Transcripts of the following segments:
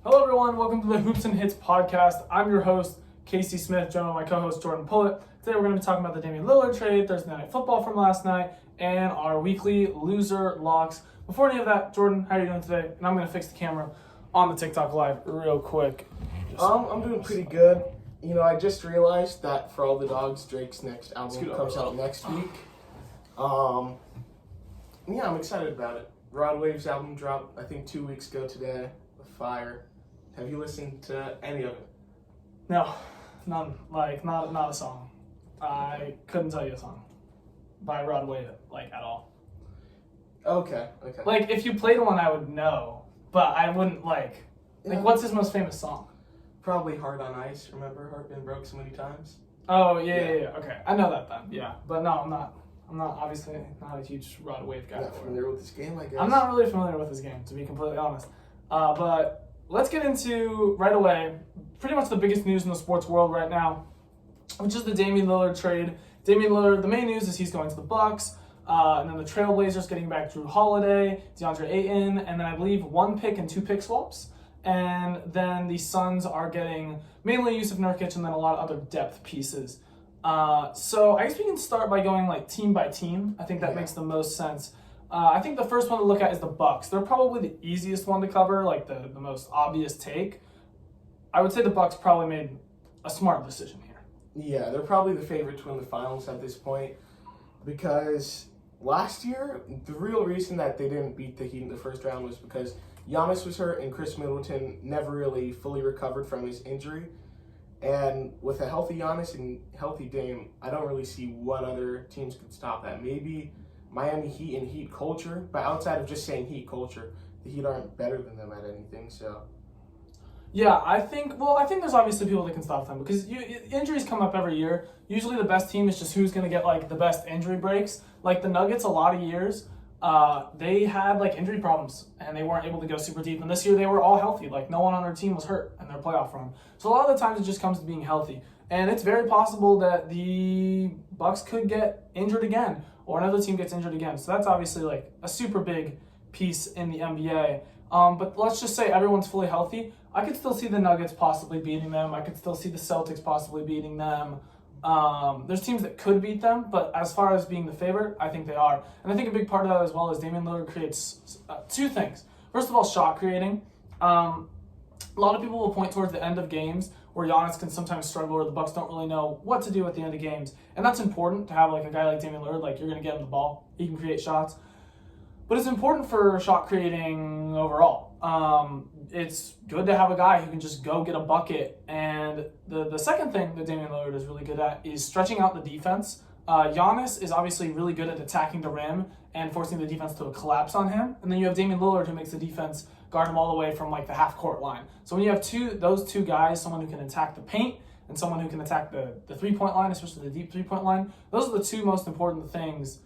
Hello everyone, welcome to the Hoops and Hits podcast. I'm your host, Casey Smith, joined by my co-host, Jordan Pullett. Today we're going to be talking about the Damian Lillard trade, Thursday Night Football from last night, and our weekly loser locks. Before any of that, Jordan, how are you doing today? And I'm going to fix the camera on the TikTok Live real quick. I'm doing pretty good. You know, I just realized that For All the Dogs, Drake's next album comes out next week. Yeah, I'm excited about it. Rod Wave's album dropped, I think, 2 weeks ago today. Fire. Have you listened to any of it? No, none. Not a song. I couldn't tell you a song by Rod Wave, at all. Okay. If you played one, I would know, but I wouldn't, what's his most famous song? Probably Heart on Ice. Remember Heart Been Broke So Many Times? Oh, yeah. Okay, I know that then, yeah. But no, I'm not obviously not a huge Rod Wave guy. Not familiar with this game, I guess. I'm not really familiar with this game, to be completely honest. But let's get into, right away, pretty much the biggest news in the sports world right now, which is the Damian Lillard trade. Damian Lillard, the main news is he's going to the Bucks, and then the Trailblazers getting back Drew Holiday, DeAndre Ayton, and then I believe 1 pick and 2 pick swaps. And then the Suns are getting mainly Yusuf Nurkic and then a lot of other depth pieces. So I guess we can start by going team by team. I think that makes the most sense. I think the first one to look at is the Bucks. They're probably the easiest one to cover, the most obvious take. I would say the Bucks probably made a smart decision here. Yeah, they're probably the favorite to win the finals at this point because last year, the real reason that they didn't beat the Heat in the first round was because Giannis was hurt and Chris Middleton never really fully recovered from his injury. And with a healthy Giannis and healthy Dame, I don't really see what other teams could stop that. Maybe Miami Heat and Heat culture, but outside of just saying Heat culture, the Heat aren't better than them at anything, so. Yeah, I think there's obviously people that can stop them because injuries come up every year. Usually the best team is just who's going to get the best injury breaks. The Nuggets, a lot of years, they had injury problems and they weren't able to go super deep. And this year they were all healthy. No one on their team was hurt in their playoff run. So a lot of the times it just comes to being healthy. And it's very possible that the Bucks could get injured again or another team gets injured again. So that's obviously a super big piece in the NBA. But let's just say everyone's fully healthy. I could still see the Nuggets possibly beating them. I could still see the Celtics possibly beating them. There's teams that could beat them, but as far as being the favorite, I think they are. And I think a big part of that as well is Damian Lillard creates two things. First of all, shot creating. A lot of people will point towards the end of games where Giannis can sometimes struggle or the Bucks don't really know what to do at the end of games. And that's important to have a guy like Damian Lillard, you're going to get him the ball. He can create shots. But it's important for shot creating overall. It's good to have a guy who can just go get a bucket. And the second thing that Damian Lillard is really good at is stretching out the defense. Giannis is obviously really good at attacking the rim and forcing the defense to collapse on him. And then you have Damian Lillard who makes the defense guard him all the way from the half-court line. So when you have those two guys, someone who can attack the paint and someone who can attack the three-point line, especially the deep three-point line, those are the two most important things.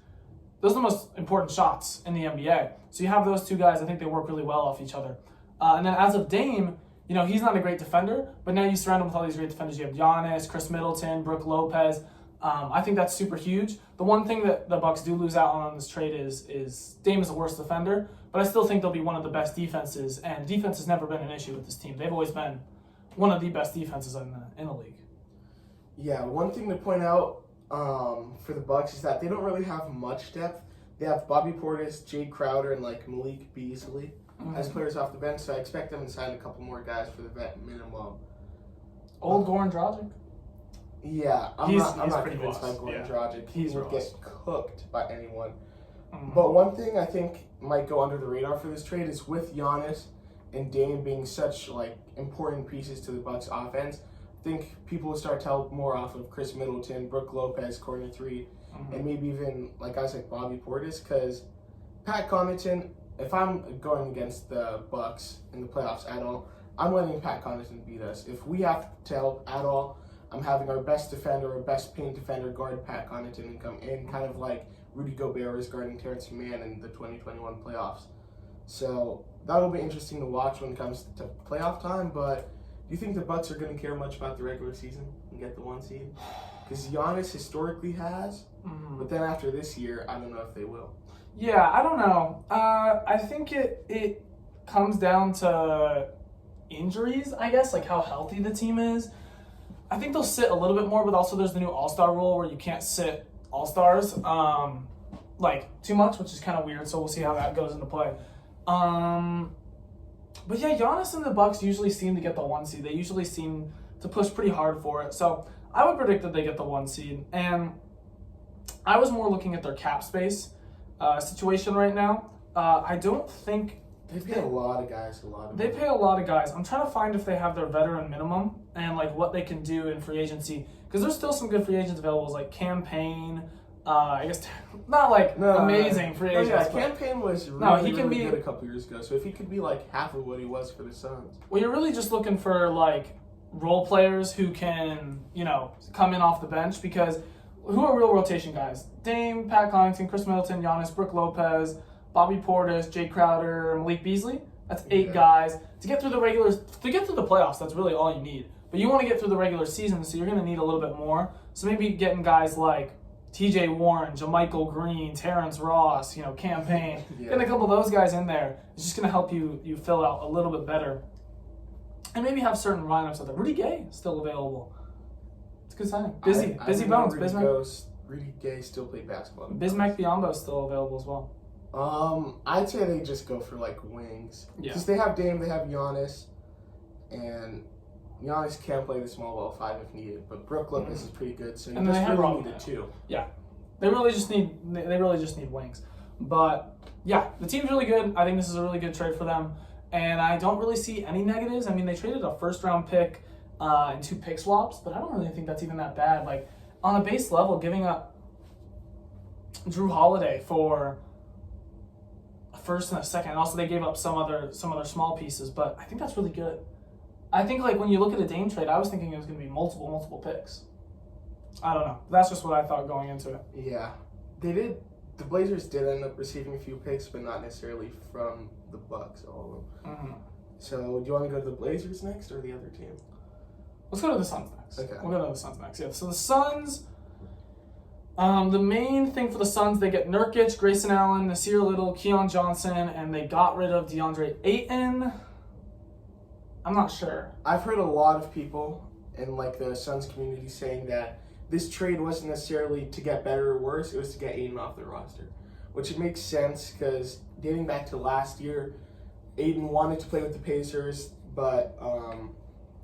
Those are the most important shots in the NBA. So you have those two guys. I think they work really well off each other. And then as of Dame, he's not a great defender, but now you surround him with all these great defenders. You have Giannis, Chris Middleton, Brook Lopez. I think that's super huge. The one thing that the Bucks do lose out on this trade is Dame is the worst defender, but I still think they'll be one of the best defenses, and defense has never been an issue with this team. They've always been one of the best defenses in the league. Yeah, one thing to point out for the Bucks is that they don't really have much depth. They have Bobby Portis, Jay Crowder, and Malik Beasley as players off the bench, so I expect them to sign a couple more guys for the vet minimum. Old Goran Dragic? Yeah, I'm not convinced by Goran Dragic. He will get cooked by anyone. Mm-hmm. But one thing I think might go under the radar for this trade is with Giannis and Dame being such important pieces to the Bucks offense, I think people will start to help more off of Chris Middleton, Brook Lopez, corner three, and maybe even guys like Bobby Portis, because Pat Connaughton, if I'm going against the Bucks in the playoffs at all, I'm letting Pat Connaughton beat us. If we have to help at all, I'm having our best defender, our best paint defender guard Pat Connaughton and come in kind of like Rudy Gobert is guarding Terrence Mann in the 2021 playoffs. So that'll be interesting to watch when it comes to playoff time, but do you think the Bucks are going to care much about the regular season and get the 1 seed? Because Giannis historically has, but then after this year, I don't know if they will. Yeah, I don't know. I think it comes down to injuries, I guess, like how healthy the team is. I think they'll sit a little bit more, but also there's the new All-Star rule where you can't sit All-Stars like too much, which is kind of weird. So we'll see how that goes into play. But yeah, Giannis and the Bucks usually seem to get the 1 seed. They usually seem to push pretty hard for it. So I would predict that they get the 1 seed. And I was more looking at their cap space situation right now. I don't think they pay a lot of guys. They pay a lot of guys. I'm trying to find if they have their veteran minimum and like what they can do in free agency, because there's still some good free agents available, like Campaign. I guess not like amazing free agents. Yeah, Campaign was really good a couple years ago. So if he could be like half of what he was for the Suns. Well, you're really just looking for like role players who can, come in off the bench, because who are real rotation guys? Dame, Pat Connaughton, Chris Middleton, Giannis, Brook Lopez, Bobby Portis, Jay Crowder, Malik Beasley. That's 8 guys. To get through the playoffs, that's really all you need. But you want to get through the regular season, so you're going to need a little bit more. So maybe getting guys like T.J. Warren, JaMychal Green, Terrence Ross, Campaign. Getting a couple of those guys in there is just going to help you fill out a little bit better. And maybe have certain lineups out there. Rudy Gay is still available. It's a good signing. Busy Bones. Rudy Gay still played basketball. Bismack Biyombo is still available as well. I'd say they just go for like wings. Because they have Dame, they have Giannis, and Giannis can play the small ball 5 if needed. But Brook Lopez is pretty good, so you just really need it too. Yeah, they really just need wings. But yeah, the team's really good. I think this is a really good trade for them, and I don't really see any negatives. I mean, they traded a first-round pick and 2 pick swaps, but I don't really think that's even that bad. Like on a base level, giving up Drew Holiday for a first and a second, and also they gave up some other small pieces, but I think that's really good. I think like when you look at the Dame trade, I was thinking it was going to be multiple picks. I don't know. That's just what I thought going into it. Yeah, they did. The Blazers did end up receiving a few picks, but not necessarily from the Bucks, all of them. Mm-hmm. So, do you want to go to the Blazers next or the other team? Let's go to the Suns next. Okay. We'll go to the Suns next. Yeah. So the Suns. The main thing for the Suns, they get Nurkic, Grayson Allen, Nasir Little, Keon Johnson, and they got rid of DeAndre Ayton. I'm not sure. I've heard a lot of people in like the Suns community saying that this trade wasn't necessarily to get better or worse, it was to get Ayton off the roster. Which it makes sense because dating back to last year, Ayton wanted to play with the Pacers, but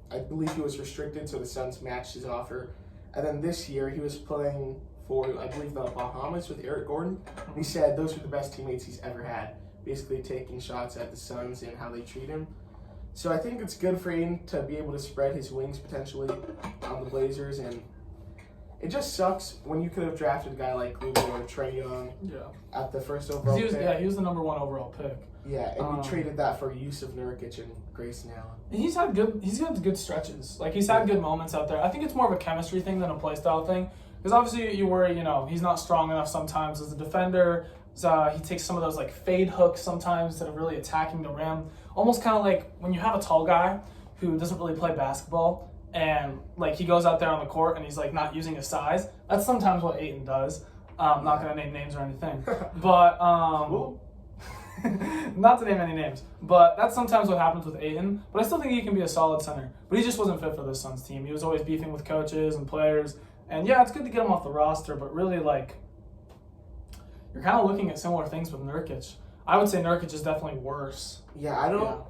I believe he was restricted, so the Suns matched his offer. And then this year, he was playing for, I believe, the Bahamas with Eric Gordon. He said those were the best teammates he's ever had, basically taking shots at the Suns and how they treat him. So I think it's good for Ayton to be able to spread his wings potentially on the Blazers, and it just sucks when you could have drafted a guy like Luka or Trae Young at the first overall pick. Yeah, he was the number 1 overall pick. Yeah, and you traded that for use of Nurkic and Grayson Allen. And he's had good stretches. Like, he's had good moments out there. I think it's more of a chemistry thing than a play style thing. Because obviously you worry, he's not strong enough sometimes as a defender. He takes some of those like fade hooks sometimes instead of really attacking the rim. Almost kind of like when you have a tall guy who doesn't really play basketball and like he goes out there on the court and he's like not using his size. That's sometimes what Ayton does. I'm not going to name names or anything. But not to name any names. But that's sometimes what happens with Ayton. But I still think he can be a solid center. But he just wasn't fit for the Suns team. He was always beefing with coaches and players. And yeah, it's good to get him off the roster, but really like you're kind of looking at similar things with Nurkic. I would say Nurkic is definitely worse. Yeah,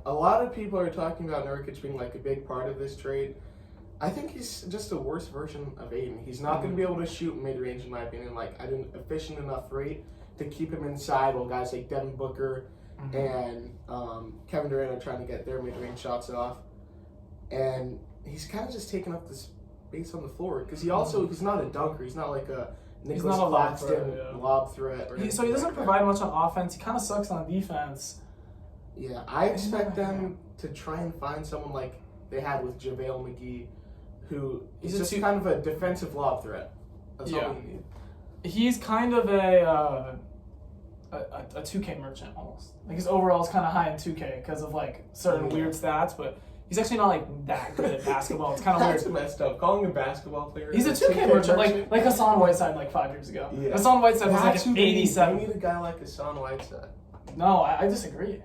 a lot of people are talking about Nurkic being like a big part of this trade. I think he's just a worse version of Ayton. He's not going to be able to shoot mid-range, in my opinion, like at an efficient enough rate to keep him inside while guys like Devin Booker and Kevin Durant are trying to get their mid-range shots off. And he's kind of just taking up this space on the floor because he's not a dunker. He's not like a Nicholas Claxton lob threat. So he doesn't provide much on offense. He kind of sucks on defense. Yeah, I expect them to try and find someone like they had with JaVale McGee, who is just kind of a defensive lob threat. That's all we need. He's kind of a 2K merchant almost. Like his overall is kind of high in 2K because of like certain weird stats, but he's actually not like that good at basketball. It's kind of weird. That's messed up. Calling a basketball player. He's a 2K merchant, like Hassan Whiteside like 5 years ago. Yeah. Hassan Whiteside was like an 87. They need a guy like Hassan Whiteside. No, I disagree.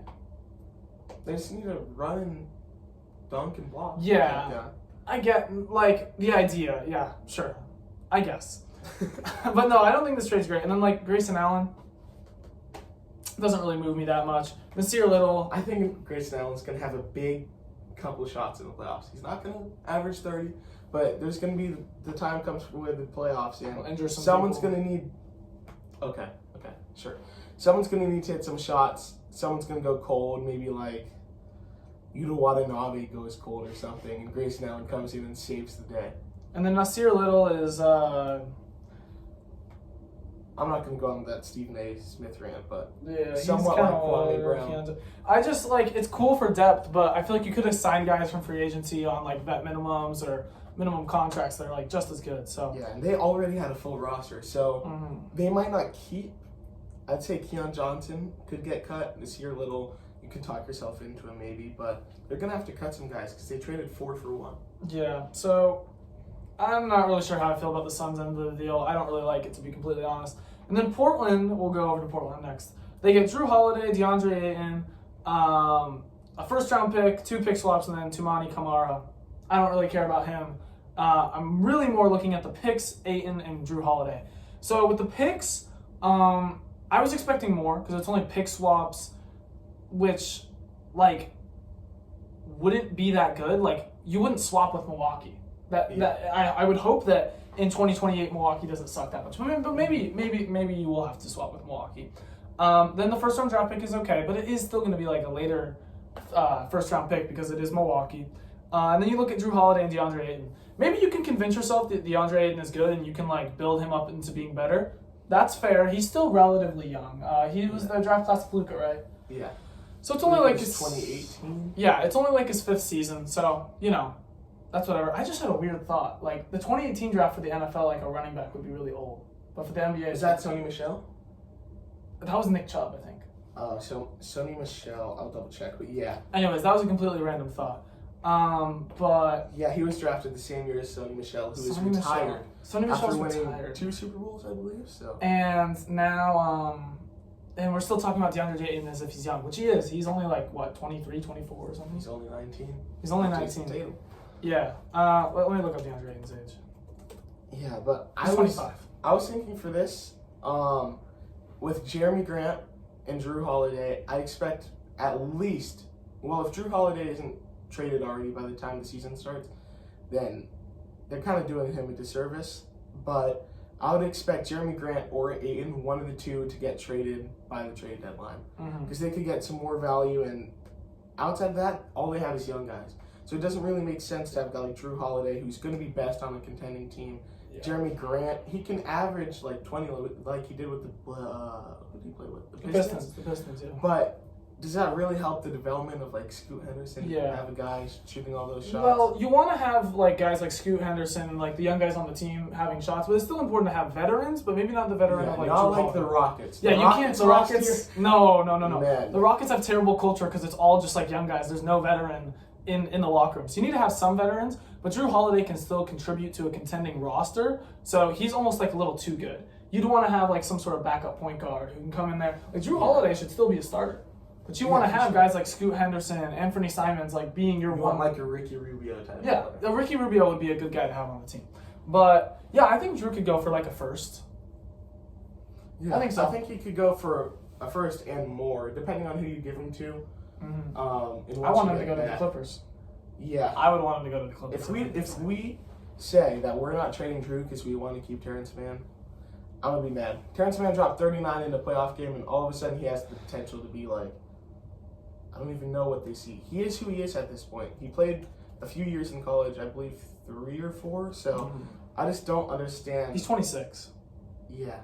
They just need to run dunk and block. Yeah. I get, like, the idea. Yeah, sure. I guess. But no, I don't think this trade's great. And then, like, Grayson Allen doesn't really move me that much. Nasir Little. I think Grayson Allen's going to have a big couple shots in the playoffs. He's not going to average 30, but there's going to be the time comes with the playoffs, and someone's going to need. Okay, sure. Someone's going to need to hit some shots. Someone's going to go cold. Maybe like Yuta Watanabe goes cold or something, and Grayson Allen comes in and saves the day. And then Nasir Little is. I'm not going to go on that Stephen A. Smith rant, but yeah, somewhat like Kwame Brown. I just, like, it's cool for depth, but I feel like you could have signed guys from free agency on, like, vet minimums or minimum contracts that are, like, just as good. So yeah, and they already had a full roster, so they might not keep. I'd say Keon Johnson could get cut. Nasir Little, you can talk yourself into him maybe, but they're going to have to cut some guys because they traded 4 for 1. Yeah, so I'm not really sure how I feel about the Suns end of the deal. I don't really like it, to be completely honest. And then Portland, we'll go over to Portland next. They get Drew Holiday, DeAndre Ayton, a first-round pick, 2 pick swaps, and then Toumani Camara. I don't really care about him. I'm really more looking at the picks, Ayton and Drew Holiday. So with the picks, I was expecting more because it's only pick swaps, which, like, wouldn't be that good. Like, you wouldn't swap with Milwaukee. I would hope that in 2028 Milwaukee doesn't suck that much. But maybe you will have to swap with Milwaukee. Then the first round draft pick is okay, but it is still going to be like a later first round pick because it is Milwaukee. And then you look at Drew Holiday and DeAndre Ayton. Maybe you can convince yourself that DeAndre Ayton is good and you can like build him up into being better. That's fair. He's still relatively young. He was the draft class of Luka, right? Yeah. So it's only like his 2018. Yeah, it's only like his 5th season. So that's whatever. I just had a weird thought. Like, the 2018 draft for the NFL, like, a running back would be really old. But for the NBA... Is that Sony Michel? That was Nick Chubb, I think. So Sony Michel, I'll double check, but yeah. Anyways, that was a completely random thought. But... Yeah, he was drafted the same year as Sony Michel, who was retired. Sony Michel's winning retired. 2 Super Bowls, I believe, so... And now, and we're still talking about DeAndre Ayton as if he's young, which he is. He's only, like, what, 23, 24 or something? He's only 19. He's only 19. Yeah. Let me look up DeAndre Ayton's age. Yeah, but He's 25. I was thinking for this, with Jeremy Grant and Drew Holiday, I expect at least, well, if Drew Holiday isn't traded already by the time the season starts, then they're kind of doing him a disservice. But I would expect Jeremy Grant or Ayton, one of the two, to get traded by the trade deadline. Because they could get some more value, and outside of that, all they have is young guys. So it doesn't really make sense to have a guy like Drew Holiday, who's going to be best on a contending team. Yeah. Jeremy Grant, he can average like 20, like he did with the who did he play with? The Pistons. The Pistons, yeah. But does that really help the development of like Scoot Henderson? Yeah. Have a guy shooting all those shots. Well, you want to have like guys like Scoot Henderson and like the young guys on the team having shots, but it's still important to have veterans. But maybe not the veteran of like not Drew like Holiday. the Rockets. Yeah, you can't. The Rockets. No. Man. The Rockets have terrible culture because it's all just like young guys. There's no veteran in the locker room. So you need to have some veterans, but Drew Holiday can still contribute to a contending roster. So he's almost like a little too good. You'd want to have like some sort of backup point guard who can come in there. Like Drew Holiday should still be a starter. But you want to have guys like Scoot Henderson, Anthony Simons, like being your one. Want like a Ricky Rubio type. Yeah, a Ricky Rubio would be a good guy to have on the team. But yeah, I think Drew could go for like a first. Yeah, I think so. I think he could go for a first and more, depending on who you give him to. I want him to go to the Clippers. Yeah, I would want him to go to the Clippers. If we say that we're not trading Drew because we want to keep Terrence Mann, I'm gonna be mad. Terrence Mann dropped 39 in the playoff game, and all of a sudden he has the potential to be like, I don't even know what they see. He is who he is at this point. He played a few years in college, I believe 3 or 4. So I just don't understand. He's 26. Yeah.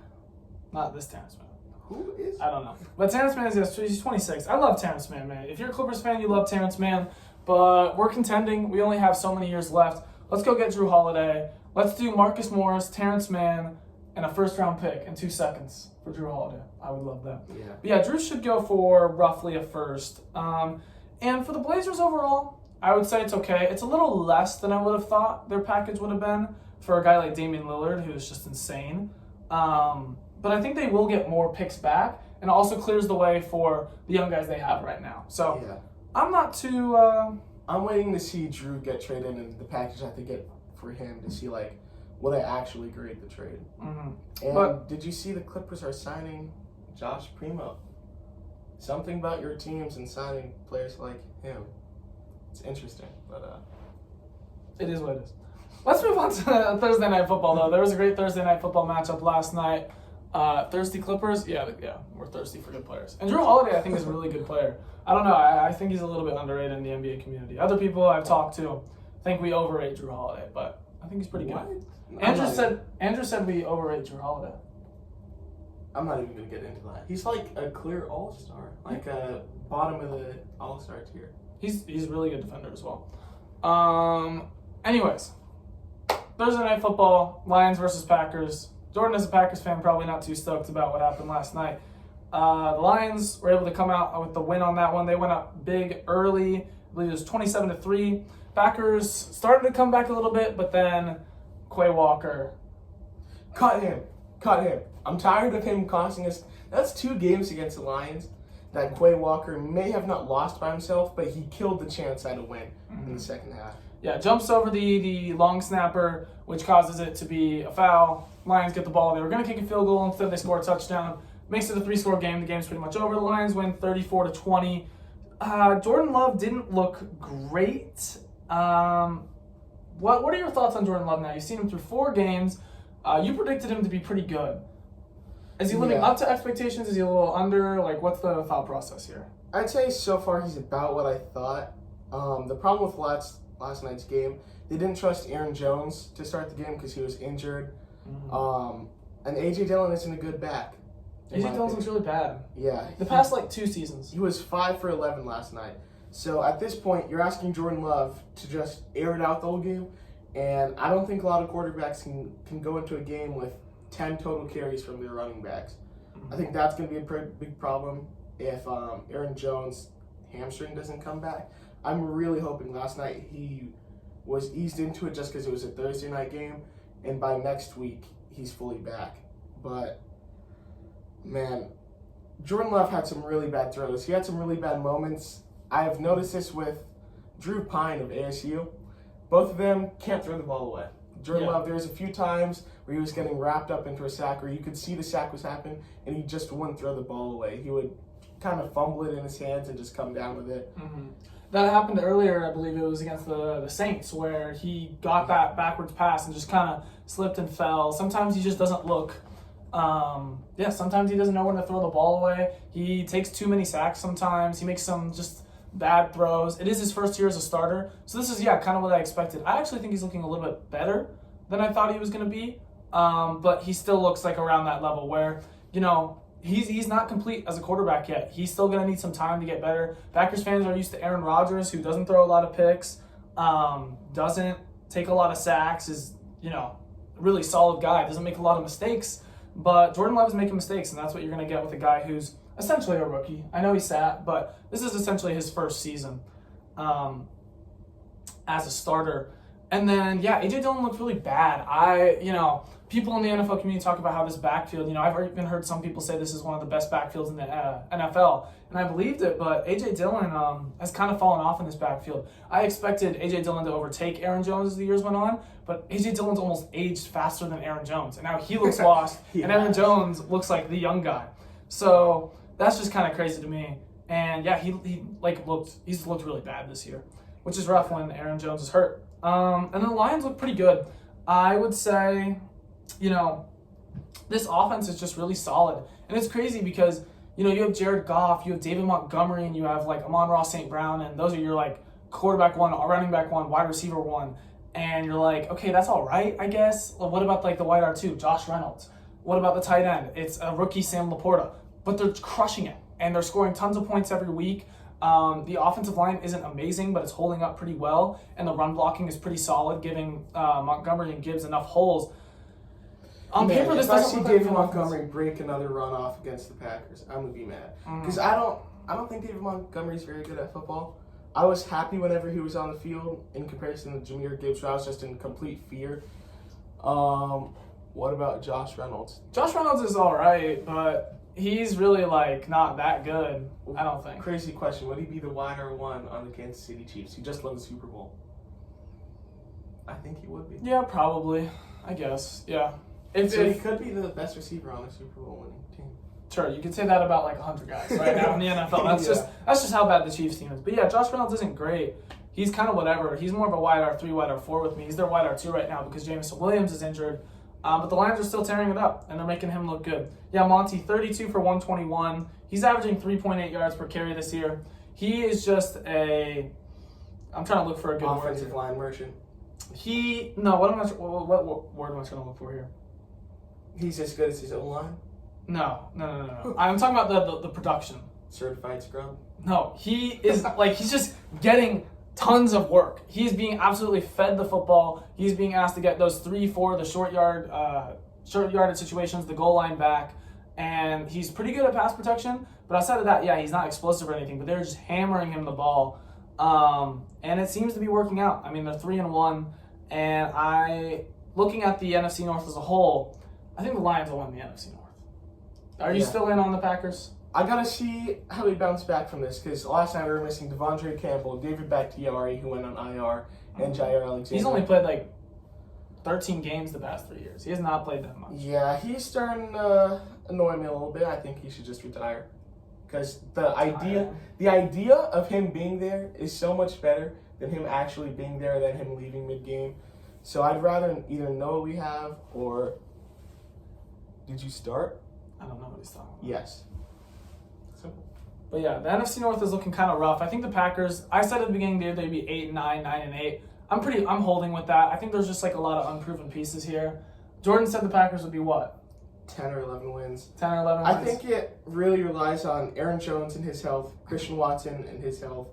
Not this Terrence Mann. Who is? I don't know. But Terrence Mann he's 26. I love Terrence Mann, man. If you're a Clippers fan, you love Terrence Mann. But we're contending. We only have so many years left. Let's go get Drew Holiday. Let's do Marcus Morris, Terrence Mann, and a first-round pick in 2 seconds for Drew Holiday. I would love that. Yeah. But yeah, Drew should go for roughly a first. And for the Blazers overall, I would say it's okay. It's a little less than I would have thought their package would have been for a guy like Damian Lillard, who is just insane. But I think they will get more picks back, and it also clears the way for the young guys they have right now. So I'm not too I'm waiting to see Drew get traded and the package I have to get for him to see, like, will they actually grade the trade. Mm-hmm. And did you see the Clippers are signing Josh Primo? Something about your teams and signing players like him. It's interesting, but it is what it is. Let's move on to Thursday Night Football, though. There was a great Thursday Night Football matchup last night. Thirsty Clippers? Yeah, we're thirsty for good players. And Drew Holiday, I think, is a really good player. I don't know. I think he's a little bit underrated in the NBA community. Other people I've talked to think we overrate Drew Holiday, but I think he's pretty good. Andrew said we overrate Drew Holiday. I'm not even going to get into that. He's like a clear all-star. Like a bottom of the all-star tier. He's a really good defender as well. Anyways, Thursday Night Football, Lions versus Packers. Jordan, as a Packers fan, probably not too stoked about what happened last night. The Lions were able to come out with the win on that one. They went up big early. I believe it was 27-3. Packers started to come back a little bit, but then Quay Walker. Cut him. I'm tired of him costing us. That's 2 games against the Lions that Quay Walker may have not lost by himself, but he killed the chance at a win in the second half. Yeah, jumps over the long snapper, which causes it to be a foul. Lions get the ball. They were going to kick a field goal. Instead, they score a touchdown. Makes it a 3-score game. The game's pretty much over. The Lions win 34-20. Jordan Love didn't look great. What are your thoughts on Jordan Love now? You've seen him through 4 games. You predicted him to be pretty good. Is he living up to expectations? Is he a little under? Like, what's the thought process here? I'd say so far he's about what I thought. The problem with last night's game, they didn't trust Aaron Jones to start the game because he was injured. Mm-hmm. And A.J. Dillon isn't a good back. A.J. Dillon looks really bad. Yeah. The past, 2 seasons. He was 5 for 11 last night. So at this point, you're asking Jordan Love to just air it out the whole game. And I don't think a lot of quarterbacks can go into a game with 10 total carries from their running backs. Mm-hmm. I think that's going to be a big problem if Aaron Jones' hamstring doesn't come back. I'm really hoping last night he was eased into it just because it was a Thursday night game, and by next week he's fully back. But, man, Jordan Love had some really bad throws. He had some really bad moments. I've noticed this with Drew Pine of ASU. Both of them can't throw the ball away. Jordan Love, there was a few times where he was getting wrapped up into a sack where you could see the sack was happening, and he just wouldn't throw the ball away. He would kind of fumble it in his hands and just come down with it. Mm-hmm. That happened earlier, I believe it was against the Saints, where he got that backwards pass and just kind of slipped and fell. Sometimes he just doesn't look, sometimes he doesn't know when to throw the ball away. He takes too many sacks sometimes. He makes some just bad throws. It is his first year as a starter. So this is, kind of what I expected. I actually think he's looking a little bit better than I thought he was going to be. But he still looks like around that level where, he's not complete as a quarterback yet. He's still going to need some time to get better. Packers fans are used to Aaron Rodgers, who doesn't throw a lot of picks, doesn't take a lot of sacks, is, a really solid guy, doesn't make a lot of mistakes. But Jordan Love is making mistakes, and that's what you're going to get with a guy who's essentially a rookie. I know he sat, but this is essentially his first season as a starter. And then, A.J. Dillon looked really bad. People in the NFL community talk about how this backfield, I've even heard some people say this is one of the best backfields in the NFL. And I believed it, but A.J. Dillon has kind of fallen off in this backfield. I expected A.J. Dillon to overtake Aaron Jones as the years went on, but A.J. Dillon's almost aged faster than Aaron Jones. And now he looks lost, and Aaron Jones looks like the young guy. So that's just kind of crazy to me. And he's looked really bad this year, which is rough when Aaron Jones is hurt. And then the Lions look pretty good. I would say, this offense is just really solid. And it's crazy because, you have Jared Goff, you have David Montgomery, and you have Amon-Ra St. Brown, and those are your quarterback 1, running back 1, wide receiver 1. And you're okay, that's all right, I guess. Well, what about the wide R2, Josh Reynolds? What about the tight end? It's a rookie, Sam Laporta. But they're crushing it, and they're scoring tons of points every week. The offensive line isn't amazing, but it's holding up pretty well, and the run blocking is pretty solid, giving Montgomery and Gibbs enough holes. On paper, this doesn't look like David Montgomery break another run off against the Packers, I'm gonna be mad because I don't think David Montgomery's very good at football. I was happy whenever he was on the field in comparison to Jahmyr Gibbs, who I was just in complete fear. What about Josh Reynolds? Josh Reynolds is all right, but he's really like not that good. I don't think. Crazy question. Would he be the wide R1 on the Kansas City Chiefs? He just won the Super Bowl. I think he would be. Yeah, probably. I guess. Yeah. He could be the best receiver on a Super Bowl winning team. Sure, you could say that about like 100 guys right now in the NFL. That's just how bad the Chiefs team is. But yeah, Josh Reynolds isn't great. He's kind of whatever. He's more of a wide R3, wide R4 with me. He's their wide R2 right now because Jameson Williams is injured. But the Lions are still tearing it up, and they're making him look good. Yeah, Monty, 32 for 121. He's averaging 3.8 yards per carry this year. He is just I'm trying to look for a good offensive line merchant. What word am I trying to look for here? He's as good as his O-line? No. I'm talking about the production. Certified scrub? No, he is he's just getting tons of work. He's being absolutely fed the football. He's being asked to get those 3-4, the short yarded situations, the goal line back, and he's pretty good at pass protection. But outside of that, yeah, he's not explosive or anything. But they're just hammering him the ball, and it seems to be working out. I mean, they're 3-1, and looking at the NFC North as a whole, I think the Lions will win the NFC North. Are you still in on the Packers? I gotta see how they bounce back from this because last night we were missing Devondre Campbell, David Bakhtiari, who went on IR, and Jair Alexander. He's only played 13 games the past 3 years. He has not played that much. Yeah, he's starting to annoy me a little bit. I think he should just retire because the idea of him being there is so much better than him actually being there than him leaving mid-game. So I'd rather either know what we have or did you start? I don't know what he's talking about. Yes. Simple. But yeah, the NFC North is looking kind of rough. I think the Packers, I said at the beginning they'd be 8-9, 9-8. I'm holding with that. I think there's just a lot of unproven pieces here. Jordan said the Packers would be what? 10 or 11 wins. 10 or 11 wins. I think it really relies on Aaron Jones and his health, Christian Watson and his health,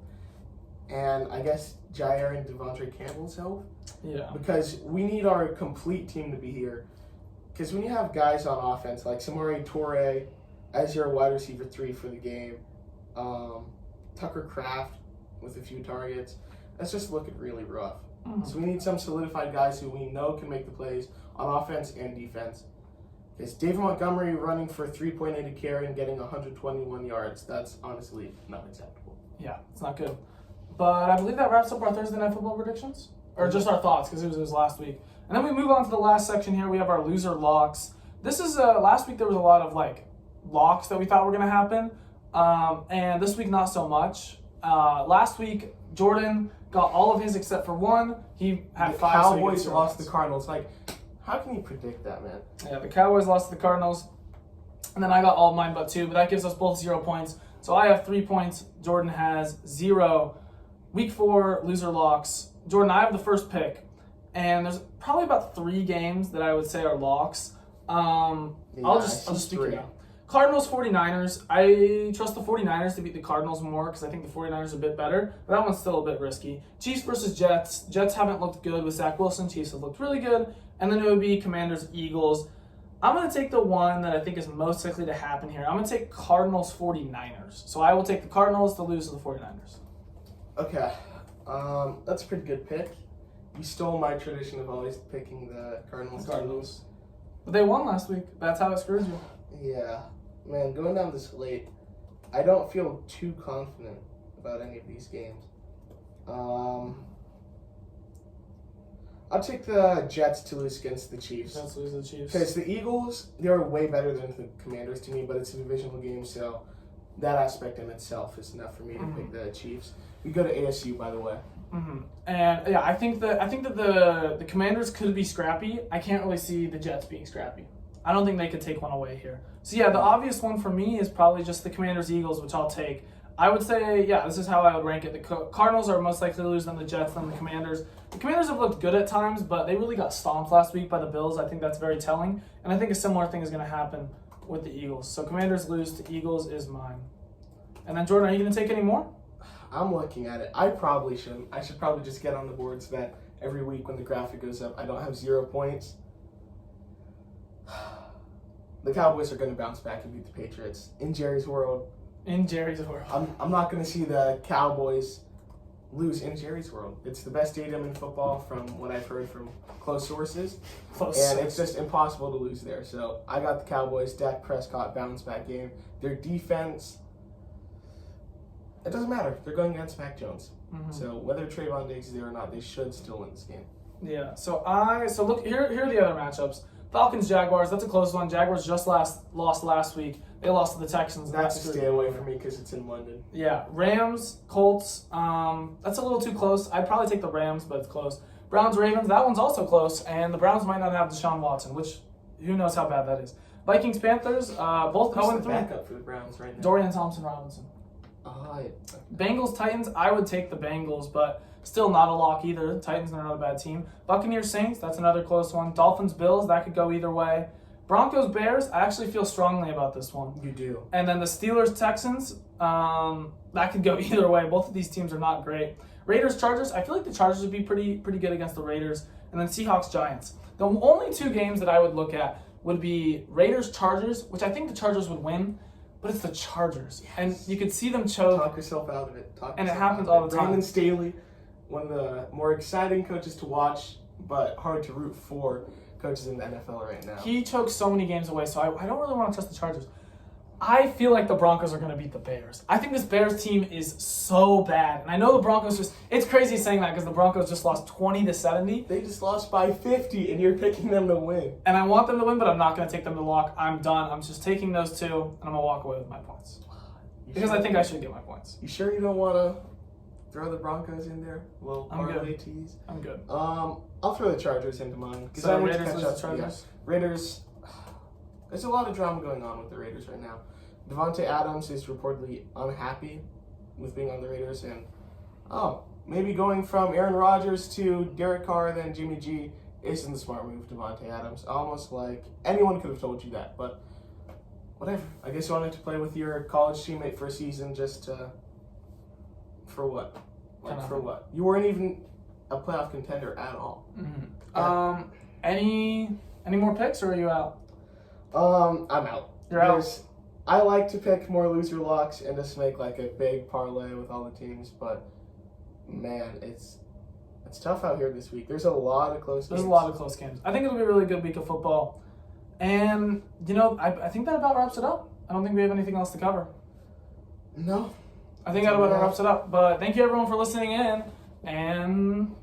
and I guess Jair and Devondre Campbell's health. Yeah. Because we need our complete team to be here. Because when you have guys on offense like Samori Toure as your wide receiver 3 for the game, Tucker Kraft with a few targets, that's just looking really rough. Mm-hmm. So we need some solidified guys who we know can make the plays on offense and defense. Because David Montgomery running for 3.8 a carry and getting 121 yards, that's honestly not acceptable. Yeah, it's not good. But I believe that wraps up our Thursday Night Football predictions. Or just our thoughts, because it was last week. And then we move on to the last section here. We have our loser locks. This is, last week there was a lot of, locks that we thought were going to happen. And this week, not so much. Last week, Jordan got all of his except for one. He had the 5. Cowboys lost the Cardinals. How can you predict that, man? Yeah, the Cowboys lost to the Cardinals. And then I got all of mine but 2. But that gives us both 0 points. So I have 3 points. Jordan has 0. Week 4, loser locks. Jordan, I have the first pick. And there's probably about 3 games that I would say are locks. I'll just speak it out. Cardinals, 49ers. I trust the 49ers to beat the Cardinals more because I think the 49ers are a bit better. But that one's still a bit risky. Chiefs versus Jets. Jets haven't looked good with Zach Wilson. Chiefs have looked really good. And then it would be Commanders, Eagles. I'm going to take the one that I think is most likely to happen here. I'm going to take Cardinals, 49ers. So I will take the Cardinals to lose to the 49ers. Okay. That's a pretty good pick. You stole my tradition of always picking the Cardinals. But they won last week. That's how it screws you. Yeah. Man, going down this late, I don't feel too confident about any of these games. I'll take the Jets to lose against the Chiefs. Jets lose to the Chiefs. Because the Eagles, they're way better than the Commanders to me, but it's a divisional game, so that aspect in itself is enough for me to pick the Chiefs. We go to ASU, by the way. Mm-hmm. And yeah, I think that the Commanders could be scrappy. I can't really see the Jets being scrappy. I don't think they could take one away here. So yeah, the obvious one for me is probably just the Commanders Eagles, which I'll take. I would say, yeah, this is how I would rank it. The Cardinals are most likely to lose than the Jets, than the Commanders. The Commanders have looked good at times, but they really got stomped last week by the Bills. I think that's very telling. And I think a similar thing is going to happen with the Eagles. So Commanders lose to Eagles is mine. And then Jordan, are you going to take any more? I'm looking at it. I probably shouldn't. I should probably just get on the board so that every week when the graphic goes up, I don't have 0 points. The Cowboys are going to bounce back and beat the Patriots in Jerry's world. In Jerry's world. I'm not going to see the Cowboys lose in Jerry's World. It's the best stadium in football from what I've heard from close sources. And it's just impossible to lose there. So I got the Cowboys. Dak Prescott bounce back game. Their defense, it doesn't matter. They're going against Mac Jones. Mm-hmm. So whether Trayvon Diggs is there or not, they should still win this game. Yeah. So look, here are the other matchups. Falcons, Jaguars, that's a close one. Jaguars just lost last week. They lost to the Texans. That's to stay away from me because it's in London. Yeah. Rams, Colts, that's a little too close. I'd probably take the Rams, but it's close. Browns, Ravens, that one's also close, and the Browns might not have Deshaun Watson, which who knows how bad that is. Vikings, Panthers, both 0-3. Who's the backup for the Browns right now? Dorian Thompson-Robinson. Bengals, Titans, I would take the Bengals, but still not a lock either. The Titans are not a bad team. Buccaneers, Saints, that's another close one. Dolphins, Bills, that could go either way. Broncos, Bears, I actually feel strongly about this one. You do. And then the Steelers, Texans, that could go either way. Both of these teams are not great. Raiders, Chargers, I feel like the Chargers would be pretty good against the Raiders. And then Seahawks, Giants. The only two games that I would look at would be Raiders, Chargers, which I think the Chargers would win, but it's the Chargers. Yes. And you could see them choke. Talk yourself out of it. And it happens all the time. Brandon Staley, one of the more exciting coaches to watch, but hard to root for coaches in the NFL right now. He chokes so many games away, so I don't really want to trust the Chargers. I feel like the Broncos are going to beat the Bears. I think this Bears team is so bad. And I know the Broncos it's crazy saying that because the Broncos just lost 20-70. They just lost by 50 and you're picking them to win. And I want them to win, but I'm not going to take them to lock. I'm done. I'm just taking those two and I'm going to walk away with my points. Because I think I should get my points. You sure you don't want to throw the Broncos in there? Well, I'm good. I'll throw the Chargers into mine. So Raiders versus Chargers? Yeah. Raiders. There's a lot of drama going on with the Raiders right now. Devontae Adams is reportedly unhappy with being on the Raiders, and maybe going from Aaron Rodgers to Derek Carr then Jimmy G isn't the smart move, Devontae Adams. Almost like anyone could have told you that, but whatever. I guess you wanted to play with your college teammate for a season just for what? For what? You weren't even a playoff contender at all. Mm-hmm. Any more picks, or are you out? I'm out. You're out? I like to pick more loser locks and just make like a big parlay with all the teams, but man, it's tough out here this week. There's a lot of close games. There's a lot of close games. I think it'll be a really good week of football. And, I think that about wraps it up. I don't think we have anything else to cover. No. I think that about wraps it up. But thank you, everyone, for listening in. And